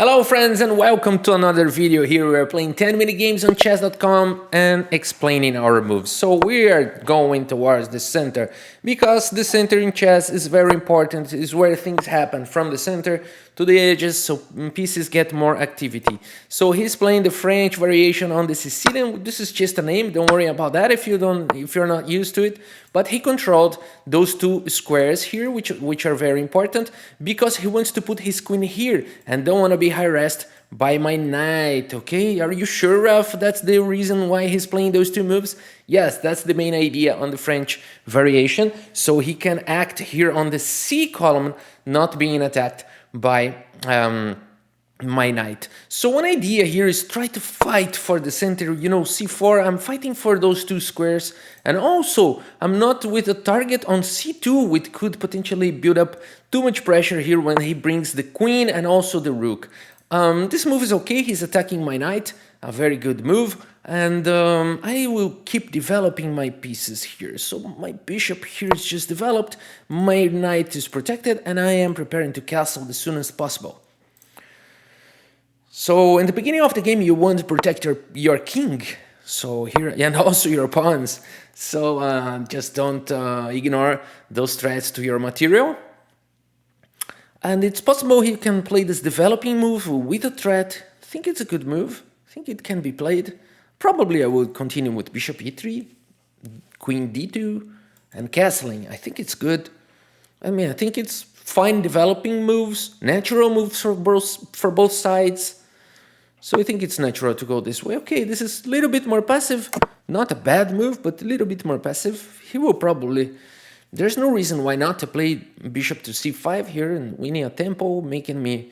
Hello friends and welcome to another video. Here we are playing 10 minute games on chess.com and explaining our moves. So we are going towards the center because the center in chess is very important. It's where things happen, from the center to the edges, so pieces get more activity. So he's playing the French variation on the Sicilian. This is just a name, don't worry about that if you're not used to it. But he controlled those two squares here, which are very important, because he wants to put his queen here and don't want to be harassed by my knight. Okay, are you sure, Ralph, that's the reason why he's playing those two moves? Yes, that's the main idea on the French variation, so he can act here on the C column, not being attacked by my knight. So one idea here is try to fight for the center, you know, c4. I'm fighting for those two squares, and also I'm not with a target on c2, which could potentially build up too much pressure here when he brings the queen and also the rook. This move is okay, he's attacking my knight, a very good move, and I will keep developing my pieces here. So my bishop here is just developed, my knight is protected, and I am preparing to castle as soon as possible. So in the beginning of the game, you want to protect your king, so here, and also your pawns. So just don't ignore those threats to your material. And it's possible he can play this developing move with a threat. I think it's a good move. I think it can be played. Probably I will continue with bishop e3, queen d2, and castling. I think it's good. I mean, I think it's fine developing moves, natural moves for both sides. So I think it's natural to go this way. Okay, this is a little bit more passive. Not a bad move, but a little bit more passive. He will probably... There's no reason why not to play bishop to c5 here and winning a tempo, making me,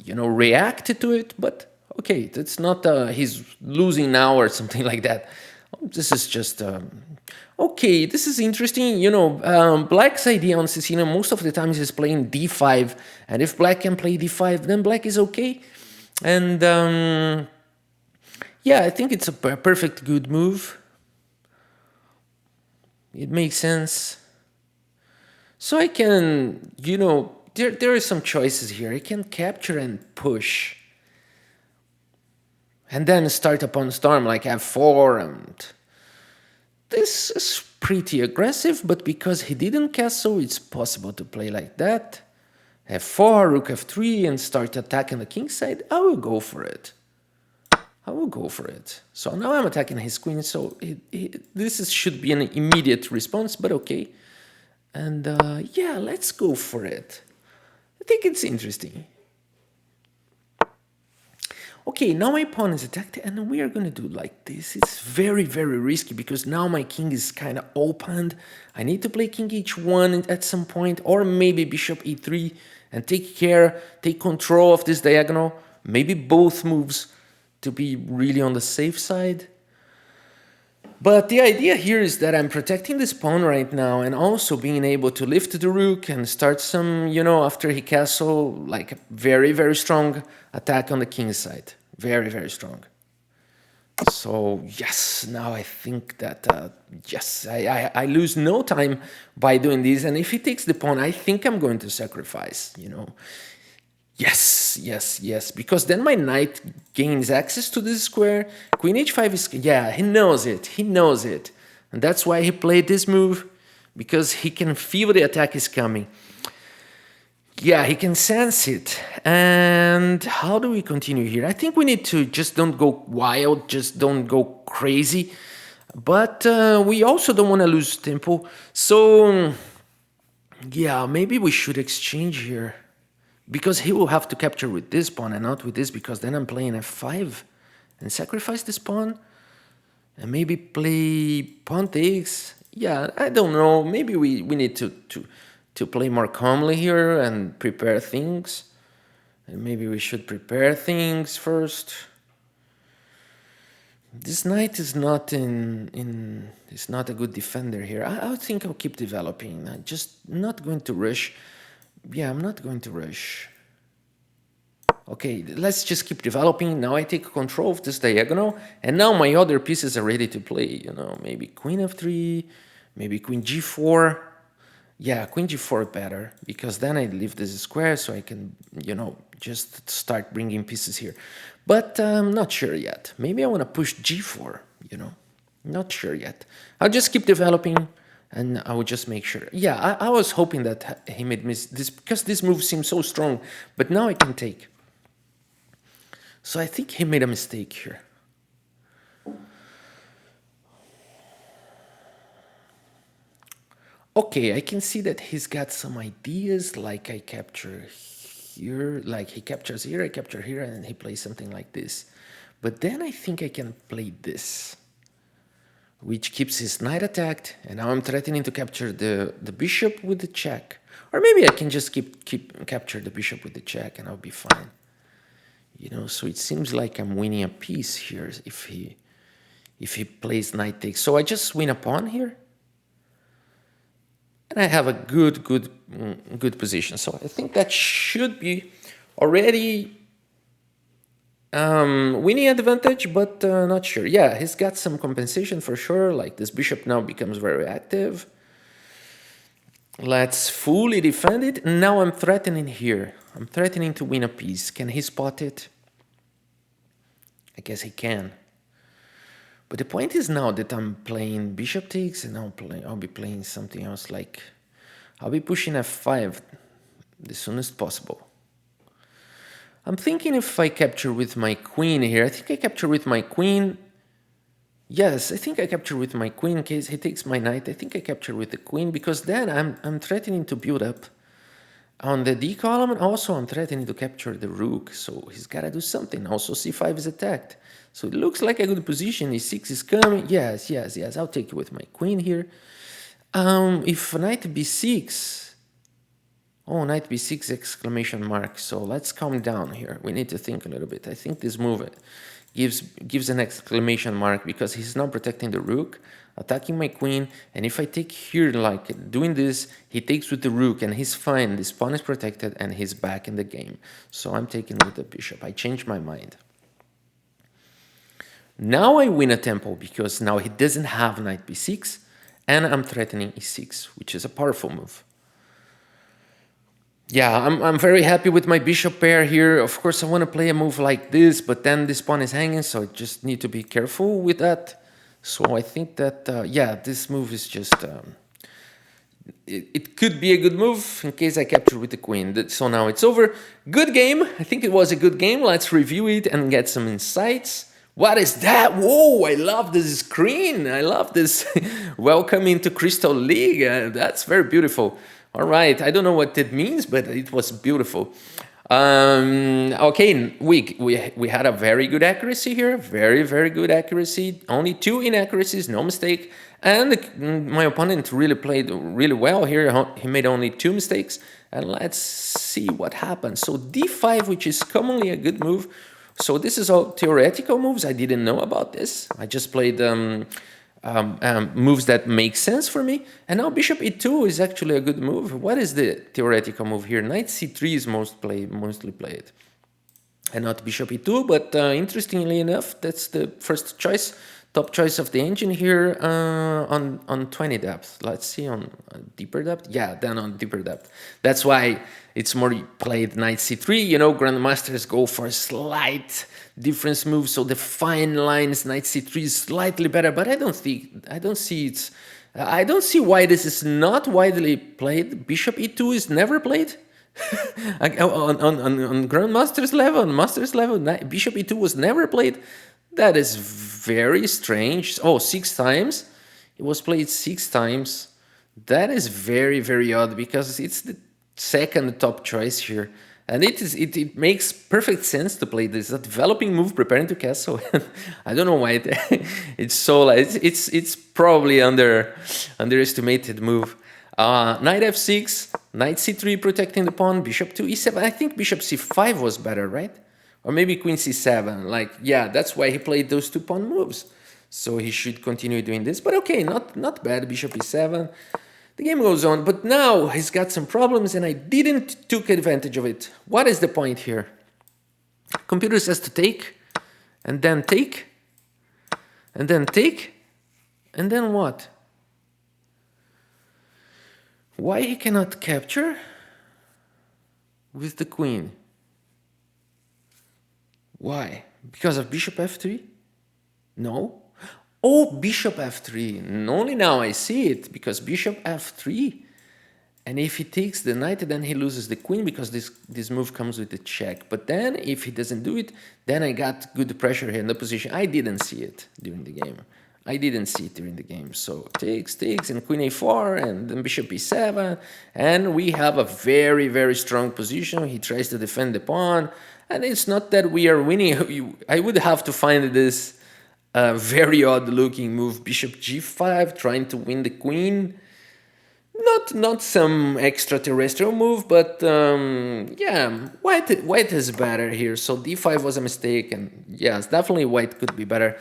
you know, react to it. But okay, it's not he's losing now or something like that. This is just... okay, this is interesting. You know, Black's idea on Sicilian most of the times is playing d5. And if Black can play d5, then Black is okay. And yeah, I think it's a perfect good move. It makes sense. So I can, you know, there are some choices here. I can capture and push. And then start a pawn storm like f4. And this is pretty aggressive, but because he didn't castle, it's possible to play like that. f4, rook f3, and start attacking the king side. I will go for it. I will go for it. So now I'm attacking his queen, so this should be an immediate response, but okay. And yeah, let's go for it. I think it's interesting. Okay, now my pawn is attacked, and we are going to do like this. It's very, very risky, because now my king is kind of opened. I need to play king h1 at some point, or maybe bishop e3, and take control of this diagonal. Maybe both moves to be really on the safe side. But the idea here is that I'm protecting this pawn right now, and also being able to lift the rook and start some, you know, after he castle, like a very, very strong attack on the king side. Very, very strong. So yes, now I think that, yes, I lose no time by doing this. And if he takes the pawn, I think I'm going to sacrifice, you know. Yes, yes, yes, because then my knight gains access to this square. Queen h5 is... yeah, he knows it. And that's why he played this move, because he can feel the attack is coming. Yeah, he can sense it. And how do we continue here? I think we need to just don't go wild, just don't go crazy. But we also don't want to lose tempo. So, yeah, maybe we should exchange here. Because he will have to capture with this pawn and not with this, because then I'm playing f5 and sacrifice this pawn. And maybe play pawn takes. Yeah, I don't know. Maybe we need to play more calmly here and prepare things. And maybe we should prepare things first. This knight is not is not a good defender here. I think I'll keep developing. I'm just not going to rush. Yeah, I'm not going to rush. Okay, let's just keep developing. Now I take control of this diagonal, and now my other pieces are ready to play. You know, maybe queen f3, maybe queen g4, Yeah, queen g4 better, because then I leave this square so I can, just start bringing pieces here. But I'm not sure yet. Maybe I want to push g4, Not sure yet. I'll just keep developing, and I will just make sure. Yeah, I was hoping that he made this, because this move seems so strong, but now I can take. So I think he made a mistake here. Okay, I can see that he's got some ideas, like I capture here, like he captures here, I capture here, and he plays something like this. But then I think I can play this, which keeps his knight attacked, and now I'm threatening to capture the bishop with the check. Or maybe I can just capture the bishop with the check, and I'll be fine. So it seems like I'm winning a piece here if he plays knight takes. So I just win a pawn here. And I have a good position. So I think that should be already winning advantage, but not sure. Yeah, he's got some compensation for sure. Like this bishop now becomes very active. Let's fully defend it. Now I'm threatening here. I'm threatening to win a piece. Can he spot it? I guess he can. But the point is now that I'm playing bishop takes, and I'll be playing something else, like I'll be pushing f5 the soonest possible. I'm thinking if I capture with my queen here, I think I capture with my queen. Yes, I think I capture with my queen in case he takes my knight. I think I capture with the queen, because then I'm threatening to build up on the d column, and also I'm threatening to capture the rook, so he's got to do something. Also c5 is attacked, so it looks like a good position. e6 is coming. Yes, I'll take it with my queen here. If knight b6, oh, knight b6 exclamation mark. So let's calm down here. We need to think a little bit. I think this move gives an exclamation mark, because he's not protecting the rook, attacking my queen, and if I take here, like doing this, he takes with the rook, and he's fine. This pawn is protected, and he's back in the game. So I'm taking with the bishop. I changed my mind. Now I win a tempo, because now he doesn't have knight b6, and I'm threatening e6, which is a powerful move. Yeah, I'm very happy with my bishop pair here. Of course, I want to play a move like this, but then this pawn is hanging, so I just need to be careful with that. So I think that, yeah, this move is just... it could be a good move in case I capture with the queen. So now it's over. Good game. I think it was a good game. Let's review it and get some insights. What is that? Whoa, I love this screen. I love this. Welcome into Crystal League. That's very beautiful. All right, I don't know what it means, but it was beautiful. Okay, we had a very good accuracy here. Very good accuracy. Only 2 inaccuracies, no mistake. And my opponent really played really well here. He made only 2 mistakes. And let's see what happens. So d5, which is commonly a good move. So this is all theoretical moves. I didn't know about this. I just played moves that make sense for me. And now bishop e2 is actually a good move. What is the theoretical move here? Knight c3 is mostly played. And not bishop e2, but interestingly enough, that's the first choice, top choice of the engine here on 20 depth. Let's see on deeper depth. Yeah, then on deeper depth. That's why it's more played knight c3. You know, grandmasters go for a slight difference move, so the fine lines knight c3 is slightly better, but I don't see why this is not widely played. Bishop e2 is never played. on grandmasters level, on masters level, bishop e2 was never played. That is very strange. Oh, 6 times. It was played 6 times. That is very odd, because it's the second top choice here. And it makes perfect sense to play this. A developing move, preparing to castle. I don't know why it's so. It's probably underestimated move. Knight f6, knight c3 protecting the pawn, bishop to e7. I think bishop c5 was better, right? Or maybe queen c7. Like, yeah, that's why he played those 2 pawn moves. So he should continue doing this. But okay, not bad. Bishop e7. The game goes on, but now he's got some problems, and I didn't took advantage of it. What is the point here? Computer says to take, and then take, and then take, and then what? Why he cannot capture with the queen? Why? Because of bishop f3? No. Oh, bishop f3. Only now I see it, because bishop f3. And if he takes the knight, then he loses the queen, because this move comes with the check. But then if he doesn't do it, then I got good pressure here in the position. I didn't see it during the game. I didn't see it during the game. So takes, and queen a4, and then bishop b7. And we have a very, very strong position. He tries to defend the pawn. And it's not that we are winning. I would have to find this very odd looking move, bishop g5, trying to win the queen. Not some extraterrestrial move, but yeah, white is better here. So d5 was a mistake, and yes, definitely white could be better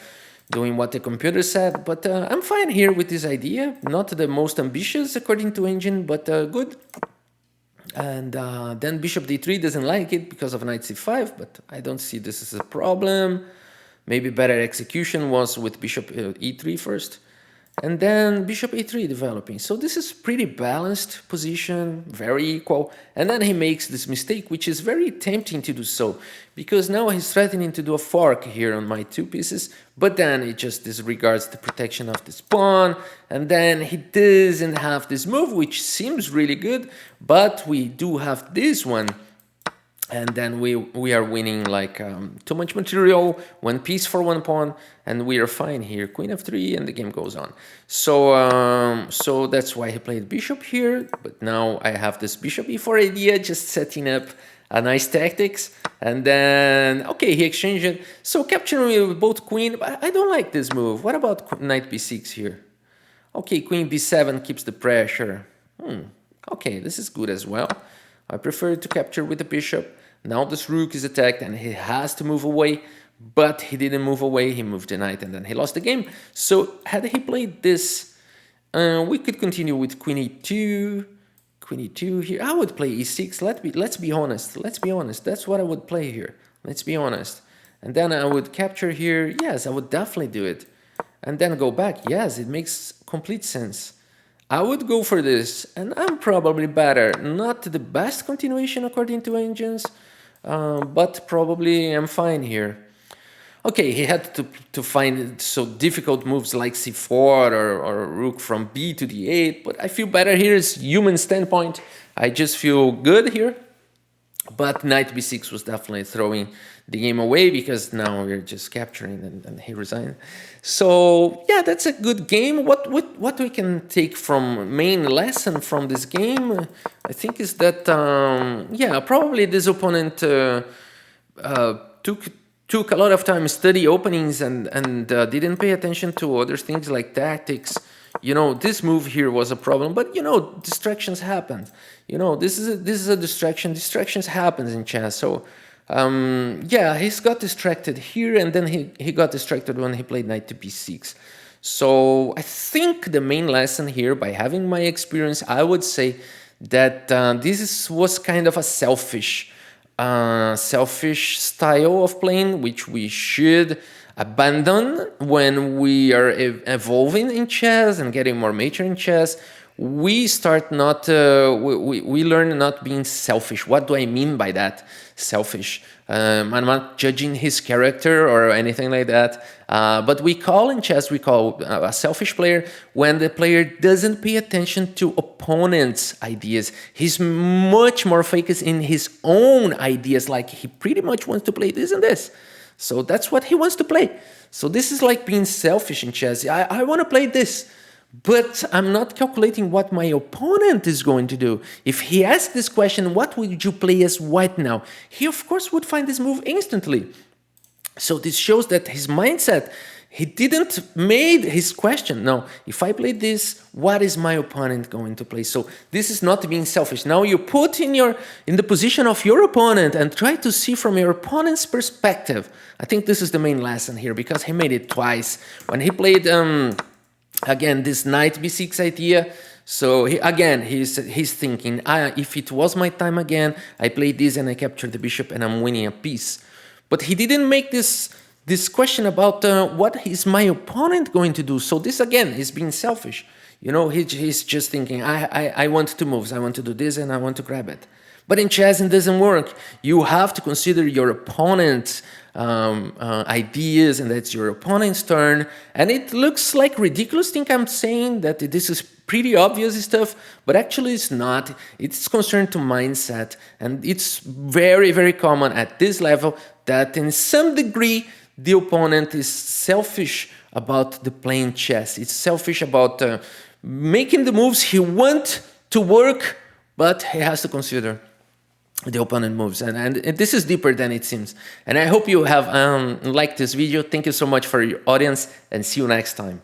doing what the computer said. But I'm fine here with this idea. Not the most ambitious according to engine, but good. And then bishop d3 doesn't like it because of knight c5, but I don't see this as a problem. Maybe better execution was with bishop e3 first. And then bishop a3 developing. So this is pretty balanced position, very equal. And then he makes this mistake, which is very tempting to do so, because now he's threatening to do a fork here on my two pieces, but then he just disregards the protection of this pawn, and then he doesn't have this move, which seems really good, but we do have this one. And then we are winning like too much material, one piece for one pawn, and we are fine here. Queen f3, and the game goes on. So that's why he played bishop here. But now I have this bishop e4 idea, just setting up a nice tactics. And then, okay, he exchanged it. So capturing with both queen, but I don't like this move. What about knight b6 here? Okay, queen b7 keeps the pressure. Okay, this is good as well. I prefer to capture with the bishop. Now this rook is attacked and he has to move away, but he didn't move away. He moved the knight and then he lost the game. So had he played this, we could continue with queen e2, queen e2 here. I would play e6. Let's be honest. Let's be honest. That's what I would play here. Let's be honest. And then I would capture here. Yes, I would definitely do it. And then go back. Yes, it makes complete sense. I would go for this, and I'm probably better. Not the best continuation according to engines, but probably I'm fine here. Okay, he had to find so difficult moves like c4 or rook from b to d8, but I feel better here. It's human standpoint. I just feel good here. But knight b6 was definitely throwing the game away, because now we're just capturing and he resigned. So yeah, that's a good game. What we can take from main lesson from this game, I think, is that yeah, probably this opponent took a lot of time study openings and didn't pay attention to other things like tactics. You know, this move here was a problem, but you know, distractions happened. You know, this is a distraction. Distractions happens in chess. So yeah, he's got distracted here, and then he got distracted when he played knight to b6. So I think the main lesson here, by having my experience, I would say that this was kind of a selfish style of playing, which we should abandon when we are evolving in chess and getting more mature in chess. We start not, we learn not being selfish. What do I mean by that? Selfish. I'm not judging his character or anything like that. But we call in chess, we call a selfish player when the player doesn't pay attention to opponent's ideas. He's much more focused in his own ideas, like he pretty much wants to play this and this. So that's what he wants to play. So this is like being selfish in chess. I want to play this, but I'm not calculating what my opponent is going to do. If he asks this question, what would you play as white now? He, of course, would find this move instantly. So this shows that his mindset, he didn't made his question. Now, if I play this, what is my opponent going to play? So this is not being selfish. Now you put in the position of your opponent and try to see from your opponent's perspective. I think this is the main lesson here, because he made it twice. When he played, again, this knight b6 idea, so he's thinking, if it was my time again, I play this and I capture the bishop and I'm winning a piece. But he didn't make this question about what is my opponent going to do. So this, again, is being selfish. You know, he's just thinking, I want two moves, I want to do this and I want to grab it. But in chess, it doesn't work. You have to consider your opponent's ideas, and that's your opponent's turn. And it looks like ridiculous. Think I'm saying that this is pretty obvious stuff, but actually it's not. It's concerned to mindset, and it's very, very common at this level that in some degree the opponent is selfish about the playing chess. It's selfish about making the moves he wants to work, but he has to consider the opponent moves, and this is deeper than it seems. And I hope you have liked this video. Thank you so much for your audience, and see you next time.